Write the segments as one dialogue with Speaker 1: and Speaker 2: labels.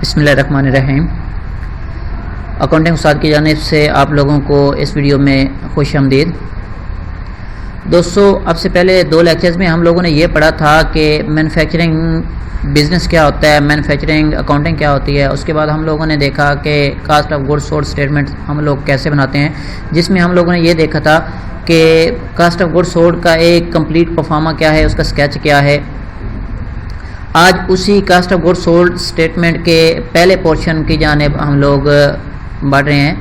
Speaker 1: بسم اللہ الرحمن الرحیم۔ اکاؤنٹنگ استاد کی جانب سے آپ لوگوں کو اس ویڈیو میں خوش آمدید۔ دوستو، اب سے پہلے 2 لیکچرز میں ہم لوگوں نے یہ پڑھا تھا کہ مینوفیکچرنگ بزنس کیا ہوتا ہے، مینوفیکچرنگ اکاؤنٹنگ کیا ہوتی ہے۔ اس کے بعد ہم لوگوں نے دیکھا کہ cost of goods sold statement ہم لوگ کیسے بناتے ہیں، جس میں ہم لوگوں نے یہ دیکھا تھا کہ کاسٹ آف گڈز سولڈ کا ایک کمپلیٹ پرفارما کیا ہے، اس کا اسکیچ کیا ہے۔ آج اسی cost of good sold statement کے پہلے پورشن کی جانب ہم لوگ بڑھ رہے ہیں۔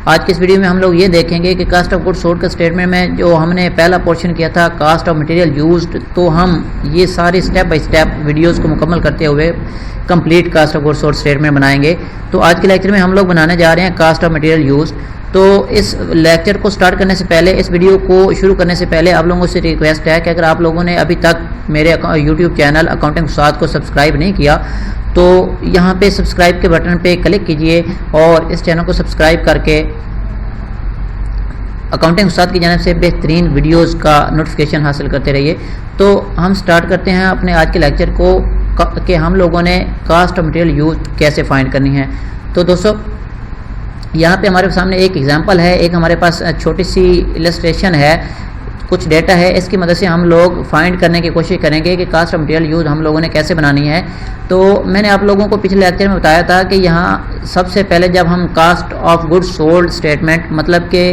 Speaker 1: آج کے اس ویڈیو میں ہم لوگ یہ دیکھیں گے کہ کاسٹ آف گڈ سولڈ کا اسٹیٹمنٹ میں جو ہم نے پہلا پورشن کیا تھا کاسٹ آف مٹیریل یوزڈ، تو ہم یہ ساری اسٹیپ بائی اسٹیپ ویڈیوز کو مکمل کرتے ہوئے complete cost of good sold statement بنائیں گے۔ تو آج کے لیکچر میں ہم لوگ بنانے جا رہے ہیں کاسٹ آف مٹیریل یوزڈ۔ تو اس لیکچر کو سٹارٹ کرنے سے پہلے، اس ویڈیو کو شروع کرنے سے پہلے آپ لوگوں سے ریکویسٹ ہے کہ اگر آپ لوگوں نے ابھی تک میرے یوٹیوب چینل اکاؤنٹنگ استاد کو سبسکرائب نہیں کیا تو یہاں پہ سبسکرائب کے بٹن پہ کلک کیجئے اور اس چینل کو سبسکرائب کر کے اکاؤنٹنگ استاد کی جانب سے بہترین ویڈیوز کا نوٹیفیکیشن حاصل کرتے رہیے۔ تو ہم سٹارٹ کرتے ہیں اپنے آج کے لیکچر کو کہ ہم لوگوں نے کاسٹ آف مٹیریل یوزڈ کیسے فائنڈ کرنی ہے۔ تو دوستو، یہاں پہ ہمارے سامنے ایک ایگزامپل ہے، ایک ہمارے پاس چھوٹی سی السٹریشن ہے، کچھ ڈیٹا ہے، اس کی مدد سے ہم لوگ فائنڈ کرنے کی کوشش کریں گے کہ کاسٹ آف مٹیریل یوز ہم لوگوں نے کیسے بنانی ہے۔ تو میں نے آپ لوگوں کو پچھلے لیکچر میں بتایا تھا کہ یہاں سب سے پہلے جب ہم cost of good sold statement, مطلب کہ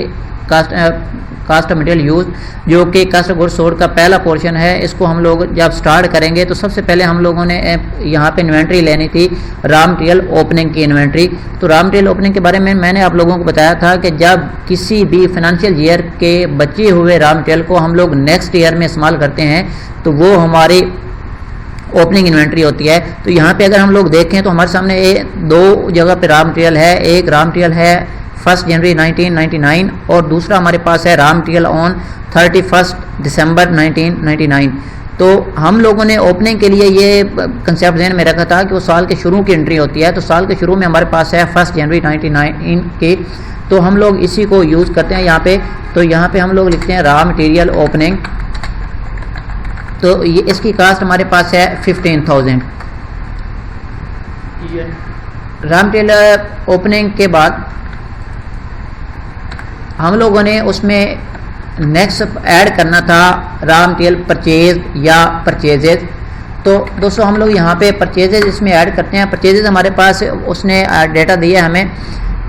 Speaker 1: کاسٹ آف مٹیریل یوز جو کہ کاسٹ آف گڈ سولڈ کا پہلا پورشن ہے، اس کو ہم لوگ جب سٹارٹ کریں گے تو سب سے پہلے ہم لوگوں نے یہاں پہ انوینٹری لینی تھی، را مٹیریل اوپننگ کی انوینٹری۔ تو را مٹیریل اوپننگ کے بارے میں نے آپ لوگوں کو بتایا تھا کہ جب کسی بھی فائنینشیل ایئر کے بچے ہوئے را مٹیریل کو ہم لوگ نیکسٹ ایئر میں استعمال کرتے ہیں تو وہ ہماری اوپننگ انوینٹری ہوتی ہے۔ تو یہاں پہ اگر ہم لوگ دیکھیں تو ہمارے سامنے 2 جگہ پہ را مٹیریل ہے، ایک را مٹیریل ہے 1 جنوری 1999 اور دوسرا ہمارے پاس ہے را مٹیریل آن 31 دسمبر 1999۔ تو ہم لوگوں نے اوپننگ کے لیے یہ کنسیپٹ ذہن میں رکھا تھا کہ وہ سال کے شروع کی انٹری ہوتی ہے، تو سال کے شروع میں ہمارے پاس ہے 1 جنوری 1999 کی، تو ہم لوگ اسی کو یوز کرتے ہیں یہاں پہ۔ تو یہاں پہ ہم لوگ لکھتے ہیں را مٹیریل اوپننگ، تو یہ اس کی کاسٹ ہمارے پاس ہے 15,000۔ را مٹیریل اوپننگ کے بعد ہم لوگوں نے اس میں نیکسٹ ایڈ کرنا تھا را مٹیریل پرچیز یا پرچیزز۔ تو دوستو ہم لوگ یہاں پہ پرچیزز اس میں ایڈ کرتے ہیں۔ پرچیزز ہمارے پاس اس نے ڈیٹا دیا ہے ہمیں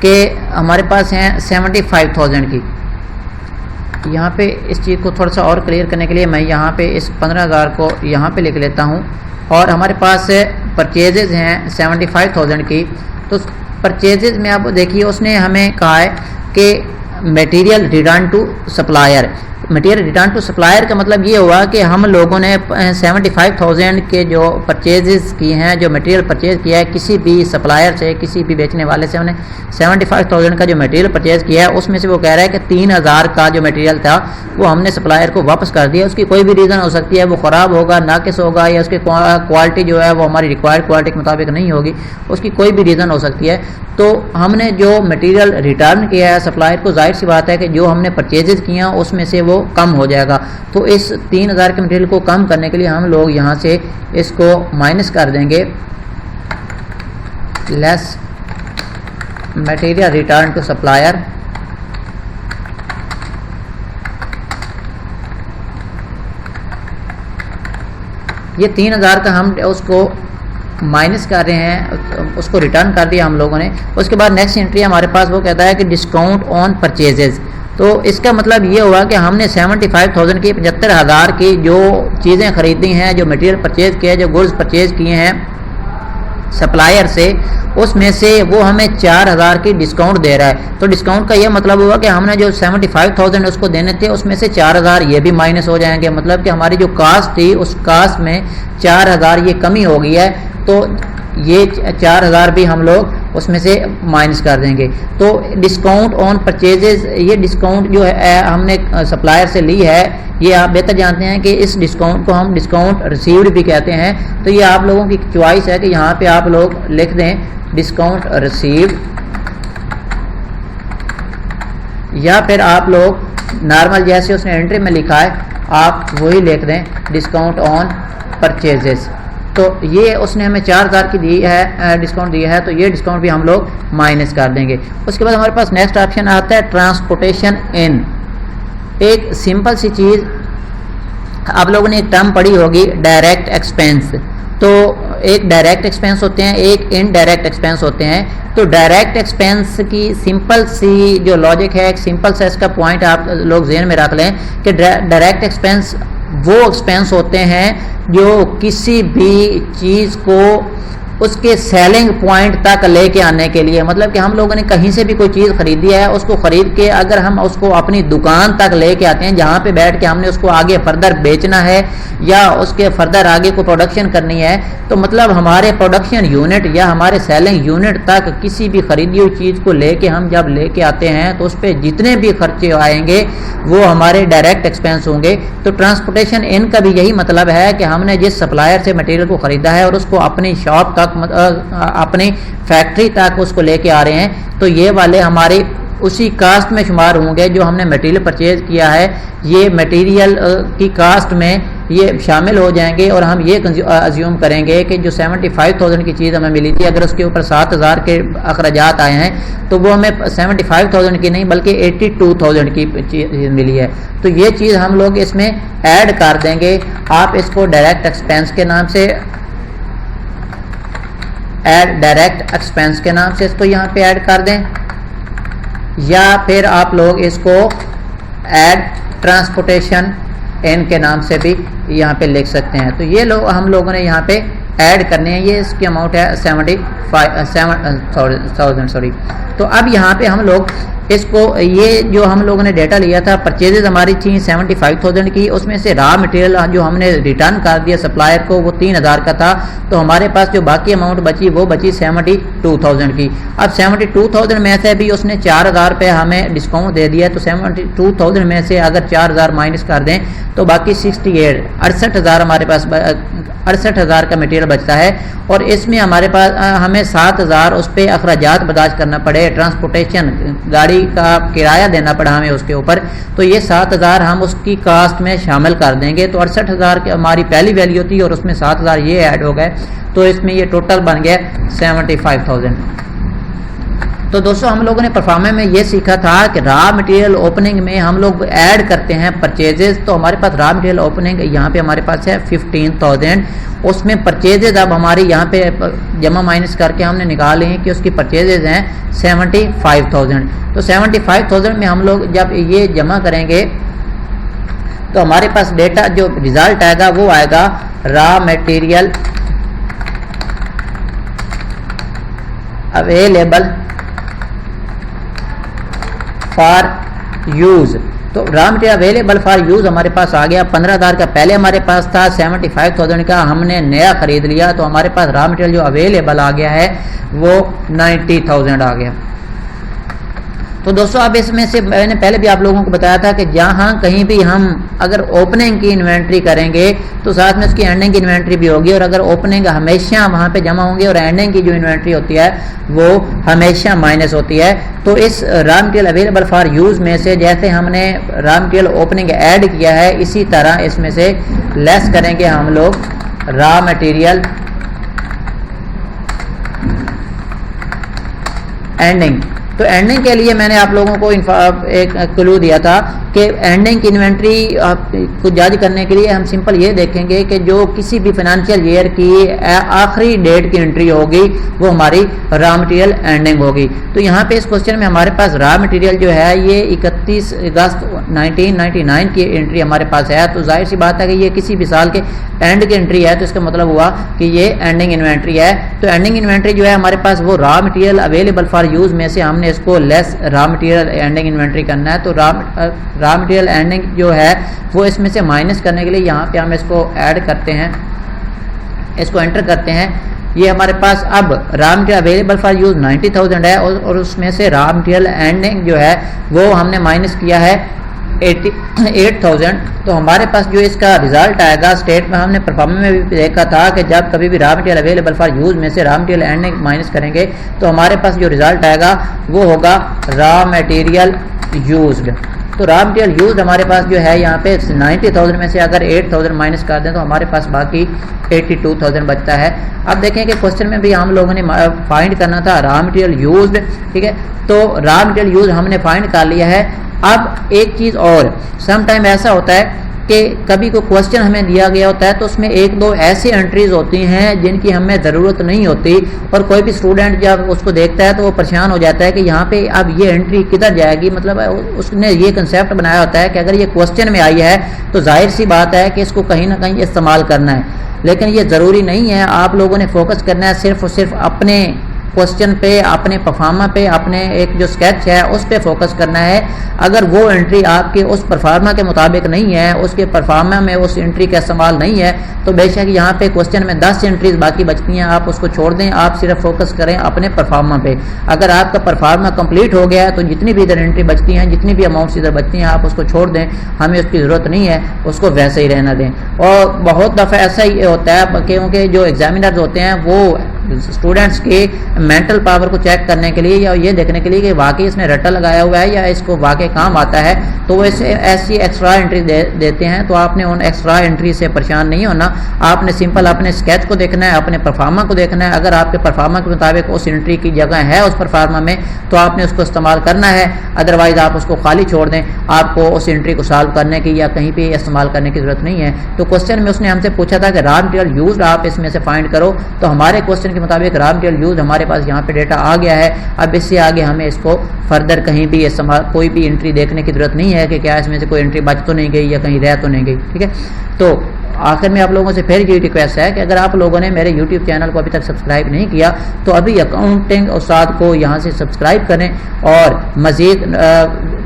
Speaker 1: کہ ہمارے پاس ہیں 75,000 کی۔ یہاں پہ اس چیز کو تھوڑا سا اور کلیئر کرنے کے لیے میں یہاں پہ اس 15,000 کو یہاں پہ لکھ لیتا ہوں، اور ہمارے پاس پرچیزز ہیں 75,000 کی۔ تو پرچیزز میں آپ دیکھیے اس نے ہمیں کہا ہے کہ material return to supplier. Material return to supplier کا مطلب یہ ہوا کہ ہم لوگوں نے 75,000 کے جو پرچیزز کی ہیں، جو میٹیریل پرچیز کیا ہے کسی بھی سپلائر سے، کسی بھی بیچنے والے سے، انہیں 75,000 کا جو میٹیریل پرچیز کیا ہے اس میں سے وہ کہہ رہا ہے کہ 3,000 کا جو میٹیریل تھا وہ ہم نے سپلائر کو واپس کر دیا۔ اس کی کوئی بھی ریزن ہو سکتی ہے، وہ خراب ہوگا، ناقص ہوگا، یا اس کی کوالٹی جو ہے وہ ہماری ریکوائرڈ کوالٹی کے مطابق نہیں ہوگی، اس کی کوئی بھی ریزن ہو سکتی ہے۔ تو ہم نے جو میٹیریل ریٹرن کیا ہے سپلائر کو، ظاہر سی بات ہے کہ جو ہم نے پرچیزز کیے ہیں اس میں سے وہ کم ہو جائے گا۔ تو اس 3,000 کے میٹیریل کو کم کرنے کے لیے ہم لوگ یہاں سے اس کو مائنس کر دیں گے، لیس میٹیریل ریٹرن ٹو سپلائر۔ یہ 3,000 کا ہم اس کو مائنس کر رہے ہیں، اس کو ریٹرن کر دیا ہم لوگوں نے۔ اس کے بعد نیکسٹ انٹری ہمارے پاس وہ کہتا ہے کہ ڈسکاؤنٹ آن پرچیزز۔ تو اس کا مطلب یہ ہوا کہ ہم نے 75,000 کی 75,000 کی جو چیزیں خریدی ہیں، جو میٹیریل پرچیز کیا ہے، جو گڈز پرچیز کیے ہیں سپلائر سے، اس میں سے وہ ہمیں 4,000 کی ڈسکاؤنٹ دے رہا ہے۔ تو ڈسکاؤنٹ کا یہ مطلب ہوا کہ ہم نے جو 75,000 اس کو دینے تھے اس میں سے 4,000 یہ بھی مائنس ہو جائیں گے، مطلب کہ ہماری جو کاسٹ تھی اس کاسٹ میں 4,000 یہ کمی ہو گئی ہے، تو یہ 4,000 بھی ہم لوگ اس میں سے مائنس کر دیں گے۔ تو ڈسکاؤنٹ آن پرچیزز، یہ ڈسکاؤنٹ جو ہے ہم نے سپلائر سے لی ہے، یہ آپ بہتر جانتے ہیں کہ اس ڈسکاؤنٹ کو ہم ڈسکاؤنٹ ریسیوڈ بھی کہتے ہیں۔ تو یہ آپ لوگوں کی چوائس ہے کہ یہاں پہ آپ لوگ لکھ دیں ڈسکاؤنٹ ریسیوڈ، یا پھر آپ لوگ نارمل جیسے اس نے انٹری میں لکھا ہے آپ وہی لکھ دیں ڈسکاؤنٹ آن پرچیزز۔ تو یہ اس نے ہمیں 4000 کی دی ہے ڈسکاؤنٹ دیا ہے، تو یہ ڈسکاؤنٹ بھی ہم لوگ مائنس کر دیں گے۔ اس کے بعد ہمارے پاس نیکسٹ آپشن آتا ہے ٹرانسپورٹیشن ان۔ ایک سمپل سی چیز آپ لوگوں نے ایک ٹرم پڑھی ہوگی ڈائریکٹ ایکسپینس، تو ایک ڈائریکٹ ایکسپینس ہوتے ہیں، ایک انڈائریکٹ ایکسپینس ہوتے ہیں۔ تو ڈائریکٹ ایکسپینس کی سمپل سی جو لاجک ہے، ایک سمپل سا اس کا پوائنٹ آپ لوگ ذہن میں رکھ لیں کہ ڈائریکٹ ایکسپینس وہ ایکسپینس ہوتے ہیں جو کسی بھی چیز کو اس کے سیلنگ پوائنٹ تک لے کے آنے کے لیے، مطلب کہ ہم لوگوں نے کہیں سے بھی کوئی چیز خریدی ہے، اس کو خرید کے اگر ہم اس کو اپنی دکان تک لے کے آتے ہیں جہاں پہ بیٹھ کے ہم نے اس کو آگے فردر بیچنا ہے یا اس کے فردر آگے کو پروڈکشن کرنی ہے، تو مطلب ہمارے پروڈکشن یونٹ یا ہمارے سیلنگ یونٹ تک کسی بھی خریدی ہوئی چیز کو لے کے ہم جب لے کے آتے ہیں تو اس پہ جتنے بھی خرچے آئیں گے وہ ہمارے ڈائریکٹ ایکسپینس ہوں گے۔ تو ٹرانسپورٹیشن ان کا بھی یہی مطلب ہے کہ ہم نے جس سپلائر سے مٹیریل کو خریدا ہے اور اس کو اپنی شاپ تک اپنی فیکٹری تک اس کو لے کے آ رہے ہیں، تو یہ والے ہمارے اسی کاسٹ میں شمار ہوں گے جو ہم نے مٹیریل پرچیز کیا ہے، یہ مٹیریل کی کاسٹ میں یہ شامل ہو جائیں گے۔ اور ہم یہ ازیوم کریں گے کہ جو 75,000 کی چیز ہمیں ملی تھی، اگر اس کے اوپر 7,000 کے اخراجات آئے ہیں تو وہ ہمیں 75,000 کی نہیں بلکہ 82,000 کی چیز ملی ہے، تو یہ چیز ہم لوگ اس میں ایڈ کر دیں گے۔ آپ اس کو ڈائریکٹ ایکسپینس کے نام سے ڈائریکٹ ایکسپینس کے نام سے اس کو یہاں پہ ایڈ کر دیں، یا پھر آپ لوگ اس کو ایڈ ٹرانسپورٹیشن ان کے نام سے بھی یہاں پہ لکھ سکتے ہیں۔ تو یہ لوگ ہم لوگوں نے یہاں پہ ایڈ کرنے ہیں، یہ اس کی اماؤنٹ ہے 75,000 تو اب یہاں پہ ہم لوگ اس کو یہ جو ہم لوگوں نے ڈیٹا لیا تھا پرچیزز ہماری تھیں 75,000 کی، اس میں سے را مٹیریل جو ہم نے ریٹرن کر دیا سپلائر کو وہ 3,000 کا تھا، تو ہمارے پاس جو باقی اماؤنٹ بچی وہ بچی 72,000 کی۔ اب 72,000 میں سے بھی اس نے 4,000 روپے ہمیں ڈسکاؤنٹ دے دیا، تو 72,000 میں سے اگر 4,000 مائنس کر دیں تو باقی 68,000 ہمارے پاس 68,000 کا مٹیریل بچتا ہے، اور اس میں ہمارے پاس ہمیں 7,000 اس پہ اخراجات برداشت کرنا پڑے، ٹرانسپورٹیشن گاڑی کا کرایہ دینا پڑا ہمیں اس کے اوپر، تو یہ 7,000 ہم اس کی کاسٹ میں شامل کر دیں گے۔ تو 68,000 کی ہماری پہلی ویلیو تھی اور اس میں 7,000 یہ ایڈ ہو گئے، تو اس میں یہ ٹوٹل بن گیا 75,000۔ تو دوستو ہم لوگوں نے پرفارمنس میں یہ سیکھا تھا کہ را مٹیریل اوپننگ میں ہم لوگ ایڈ کرتے ہیں پرچیزز، تو ہمارے پاس را مٹیریل اوپننگ یہاں پہ ہمارے پاس ہے 15,000، اس میں پرچیزز اب ہماری یہاں پہ جمع مائنس کر کے ہم نے نکالے ہیں کہ اس کی پرچیزز ہیں 75,000۔ تو 75,000 میں ہم لوگ جب یہ جمع کریں گے تو ہمارے پاس ڈیٹا جو ریزلٹ آئے گا وہ آئے گا raw material available for use. تو raw material available for use ہمارے پاس آ گیا 15,000 کا، پہلے ہمارے پاس تھا 75,000 کا، ہم نے نیا خرید لیا تو ہمارے پاس را مٹیریل جو اویلیبل آ گیا ہے وہ 90,000 آ گیا۔ تو دوستو اب اس میں سے میں نے پہلے بھی آپ لوگوں کو بتایا تھا کہ جہاں کہیں بھی ہم اگر اوپننگ کی انوینٹری کریں گے تو ساتھ میں اس کی اینڈنگ کی انوینٹری بھی ہوگی، اور اگر اوپننگ ہمیشہ وہاں پہ جمع ہوں گے اور اینڈنگ کی جو انوینٹری ہوتی ہے وہ ہمیشہ مائنس ہوتی ہے۔ تو اس raw material available for use میں سے جیسے ہم نے را مٹیریل اوپننگ ایڈ کیا ہے اسی طرح اس میں سے لیس کریں گے ہم لوگ را مٹیریل اینڈنگ۔ تو اینڈنگ کے لیے میں نے آپ لوگوں کو ایک کلو دیا تھا کہ اینڈنگ کی انوینٹری کو جج کرنے کے لیے ہم سمپل یہ دیکھیں گے کہ جو کسی بھی فائنینشیل ایئر کی آخری ڈیٹ کی انٹری ہوگی وہ ہماری را مٹیریل اینڈنگ ہوگی۔ تو یہاں پہ اس کوشچن میں ہمارے پاس را مٹیریل جو ہے یہ 31 اگست 1999 کی انٹری ہمارے پاس ہے، تو ظاہر سی بات ہے کہ یہ کسی بھی سال کے اینڈ کی انٹری ہے، تو اس کا مطلب ہوا کہ یہ اینڈنگ انوینٹری ہے۔ تو اینڈنگ انوینٹری جو ہے ہمارے پاس وہ raw material available for use میں سے ہم نے اس کو لیس را مٹیریل اینڈنگ انوینٹری کرنا ہے۔ تو را مٹیریل اینڈنگ جو ہے وہ اس میں سے مائنس کرنے کے لیے یہاں پہ ہم اس کو ایڈ کرتے ہیں، اس کو انٹر کرتے ہیں۔ یہ ہمارے پاس اب raw material available for use 90,000 ہے، اور اس میں سے را مٹیریل اینڈنگ جو ہے وہ ہم نے مائنس کیا ہے 88,000۔ تو ہمارے پاس جو اس کا ریزلٹ آئے گا اسٹیٹ میں ہم نے پرفارمنس میں بھی دیکھا تھا کہ جب کبھی بھی raw material available for use میں سے را مٹیریل اینڈنگ مائنس کریں گے تو ہمارے پاس جو ریزلٹ آئے گا وہ ہوگا را مٹیریل یوزڈ۔ تو را مٹیریل یوزڈ ہمارے پاس جو ہے یہاں پہ 90,000 میں سے اگر 8,000 مائنس کر دیں تو ہمارے پاس باقی 82,000 بچتا ہے. اب دیکھیں کہ کوشچن میں بھی ہم لوگوں نے فائنڈ کرنا تھا را مٹیریل یوزڈ, ٹھیک ہے, تو را مٹیریل یوز ہم نے فائنڈ کر لیا ہے. اب ایک چیز اور, سم ٹائم ایسا ہوتا ہے کہ کبھی کوئی کوشچن ہمیں دیا گیا ہوتا ہے تو اس میں ایک دو ایسی انٹریز ہوتی ہیں جن کی ہمیں ضرورت نہیں ہوتی, اور کوئی بھی اسٹوڈنٹ جب اس کو دیکھتا ہے تو وہ پریشان ہو جاتا ہے کہ یہاں پہ اب یہ انٹری کدھر جائے گی. مطلب اس نے یہ کنسیپٹ بنایا ہوتا ہے کہ اگر یہ کوشچن میں آئی ہے تو ظاہر سی بات ہے کہ اس کو کہیں نہ کہیں استعمال کرنا ہے, لیکن یہ ضروری نہیں ہے. آپ لوگوں نے فوکس کرنا ہے صرف اور صرف اپنے کوشچن پہ, اپنے پرفارما پہ, اپنے ایک جو اسکیچ ہے اس پہ فوکس کرنا ہے. اگر وہ انٹری آپ کے اس پرفارما کے مطابق نہیں ہے, اس کے پرفارما میں اس انٹری کا استعمال نہیں ہے, تو بے شک یہاں پہ کوشچن میں 10 انٹریز باقی بچتی ہیں, آپ اس کو چھوڑ دیں, آپ صرف فوکس کریں اپنے پرفارما پہ. اگر آپ کا پرفارما کمپلیٹ ہو گیا ہے تو جتنی بھی ادھر انٹری بچتی ہیں, جتنی بھی اماؤنٹس ادھر بچتی ہیں, آپ اس کو چھوڑ دیں, ہمیں اس کی ضرورت نہیں ہے, اس کو ویسے ہی رہنا دیں. اور بہت دفعہ ایسا ہی ہوتا ہے کیونکہ جو ایگزامینرز ہوتے ہیں وہ اسٹوڈنٹس کے مینٹل پاور کو چیک کرنے کے لیے یا یہ دیکھنے کے لیے کہ واقعی اس نے رٹا لگایا ہوا ہے یا اس کو واقعی کام آتا ہے, تو وہ اسے ایسی ایکسٹرا انٹری دیتے ہیں. تو آپ نے ان ایکسٹرا انٹری سے پریشان نہیں ہونا, آپ نے سمپل اپنے اسکیچ کو دیکھنا ہے, اپنے پرفارما کو دیکھنا ہے. اگر آپ کے پرفارما کے مطابق اس انٹری کی جگہ ہے اس پرفارما میں تو آپ نے اس کو استعمال کرنا ہے, ادروائز آپ اس کو خالی چھوڑ دیں. آپ کو اس انٹری کو سالو کرنے کی یا کہیں پہ استعمال کرنے کی ضرورت نہیں ہے. تو کوشچن میں اس نے ہم سے پوچھا تھا کہ را مٹیریل یوزڈ آپ اس میں سے فائنڈ کرو, تو ہمارے کوشچن کے مطابق را مٹیریل یوز ہمارے پاس یہاں پہ ڈیٹا آ گیا ہے. اب اس سے آگے ہمیں اس کو فردر کہیں بھی استعمال کوئی بھی انٹری دیکھنے کی ضرورت نہیں ہے کہ کیا اس میں سے کوئی انٹری بچ تو نہیں گئی یا کہیں رہ تو نہیں گئی, ٹھیک ہے. تو آخر میں آپ لوگوں سے پھر یہ ریکویسٹ ہے کہ اگر آپ لوگوں نے میرے یوٹیوب چینل کو ابھی تک سبسکرائب نہیں کیا تو ابھی اکاؤنٹنگ استاد کو یہاں سے سبسکرائب کریں اور مزید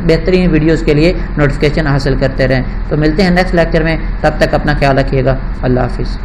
Speaker 1: بہترین ویڈیوز کے لیے نوٹیفیکیشن حاصل کرتے رہیں. تو ملتے ہیں نیکسٹ لیکچر میں, تب تک اپنا خیال رکھیے گا. اللہ حافظ.